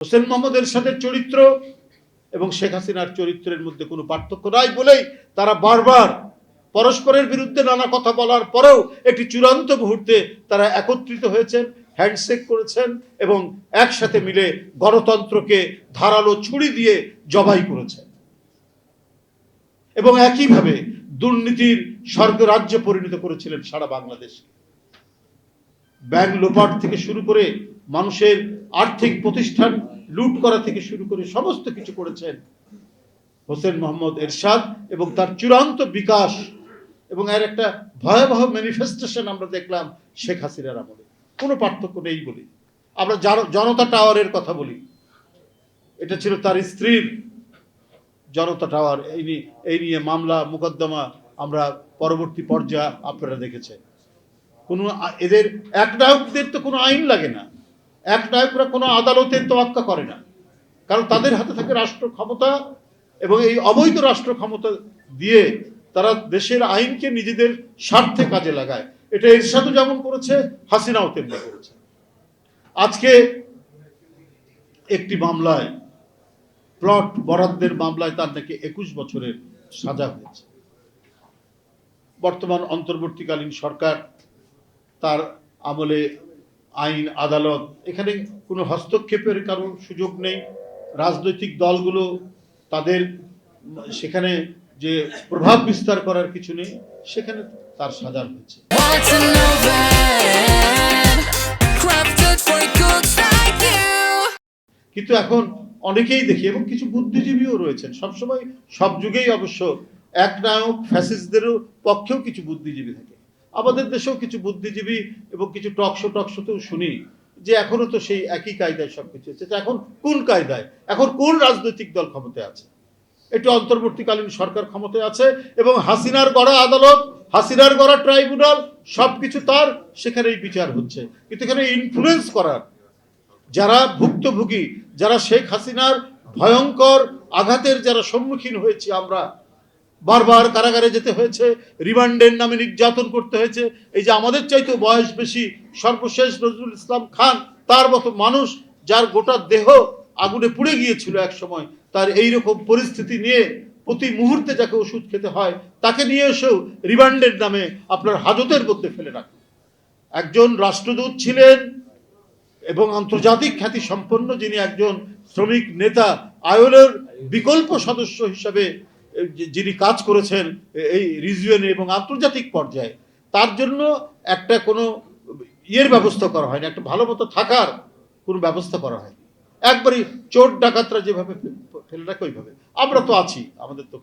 হোসেন মোহাম্মদ এরশাদের চরিত্র এবং শেখ হাসিনার চরিত্রের মধ্যে কোনো পার্থক্য নাই বলেই তারা বারবার পরস্পরের বিরুদ্ধে নানা কথা বলার পরেও একটি চূড়ান্ত মুহূর্তে তারা একত্রিত হয়েছেন, হ্যান্ডশেক করেছেন এবং একসাথে মিলে গণতন্ত্রকে ধারালো ছুরি দিয়ে জবাই করেছেন এবং একইভাবে দুর্নীতির স্বর্গরাজ্যে পরিণত করেছিলেন সারা বাংলাদেশকে। ব্যাংক লোপাট থেকে শুরু করে মানুষের আর্থিক প্রতিষ্ঠান লুট করা থেকে শুরু করে সমস্ত কিছু করেছেন হোসেন মোহাম্মদ এরশাদ এবং তার চূড়ান্ত বিকাশ এবং এর একটা ভয়াবহ ম্যানিফেস্টেশন আমরা দেখলাম শেখ হাসিনার আমলে। কোনো পার্থক্য নেই বলি। আমরা জনতা টাওয়ারের কথা বলি, এটা ছিল তার স্ত্রীর জনতা টাওয়ার। এই নিয়ে মামলা মোকদ্দমা আমরা পরবর্তী পর্যায়ে আপনারা দেখেছেন। কোনো এদের একনায়কদের তো কোনো আইন লাগে না, একনায়করা কোনো আদালতের তোয়াক্কা করে না, কারণ তাদের হাতে থাকে রাষ্ট্র ক্ষমতা এবং এই অবৈধ রাষ্ট্র ক্ষমতা দিয়ে তারা দেশের আইনকে নিজেদের স্বার্থে কাজে লাগায়। এটা এরশাদও যেমন করেছে, হাসিনাও তেমনি করেছে। আজকে একটি মামলায়, প্লট বরাদ্দের মামলায় তার নাকি 21 বছরের সাজা হয়েছে। বর্তমান অন্তর্বর্তীকালীন সরকার, তার আমলে আইন আদালত, এখানে কোনো হস্তক্ষেপের কারো সুযোগ নেই। রাজনৈতিক দলগুলো তাদের সেখানে যে প্রভাব বিস্তার করার কিছু নেই, সেখানে তার সাজা হয়েছে। কিন্তু এখন অনেকেই দেখি এবং কিছু বুদ্ধিজীবীও রয়েছেন, সবসময় সব যুগেই অবশ্য একনায়ক ফ্যাসিস্টদেরও পক্ষেও কিছু বুদ্ধিজীবী থাকে। আমাদের দেশেও কিছু বুদ্ধিজীবী এবং কিছু টকশোতেও শুনি যে এখনো তো সেই একই কায়দায় সবকিছু হচ্ছে। এখন কোন কায়দায়, এখন কোন রাজনৈতিক দল ক্ষমতায় আছে? একটু অন্তর্বর্তীকালীন সরকার ক্ষমতায় আছে এবং হাসিনার গড়া আদালত, হাসিনার গড়া ট্রাইব্যুনাল সবকিছু তার, সেখানেই বিচার হচ্ছে। কিন্তু এখানে ইনফ্লুয়েন্স করার যারা ভুক্তভোগী, যারা শেখ হাসিনার ভয়ঙ্কর আঘাতের যারা সম্মুখীন হয়েছি, আমরা বারবার কারাগারে যেতে হয়েছে, রিমান্ডের নামে নির্যাতন করতে হয়েছে। এই যে আমাদের চাইতেও বয়স বেশি সর্বশেষ নজরুল ইসলাম খান, তার মতো মানুষ যার গোটা দেহ আগুনে পুড়ে গিয়েছিল এক সময়, তার এইরকম পরিস্থিতি নিয়ে প্রতি মুহূর্তে যাকে ওষুধ খেতে হয়, তাকে নিয়ে এসেও রিমান্ডের নামে আপনার হাজতের মধ্যে ফেলে রাখেন। একজন রাষ্ট্রদূত ছিলেন এবং আন্তর্জাতিক খ্যাতি সম্পন্ন, যিনি একজন শ্রমিক নেতা, আয়োলের বিকল্প সদস্য হিসাবে যিনি কাজ করেছেন এই রিজিয়নে এবং আন্তর্জাতিক পর্যায়ে, তার জন্য একটা কোনো ব্যবস্থা করা হয়নি, একটা ভালো মতো থাকার কোনো ব্যবস্থা করা হয়নি। একবারই চোর ডাকাতরা যেভাবে ফেলে রাখে ওইভাবে আমরা তো আছি, আমাদের তো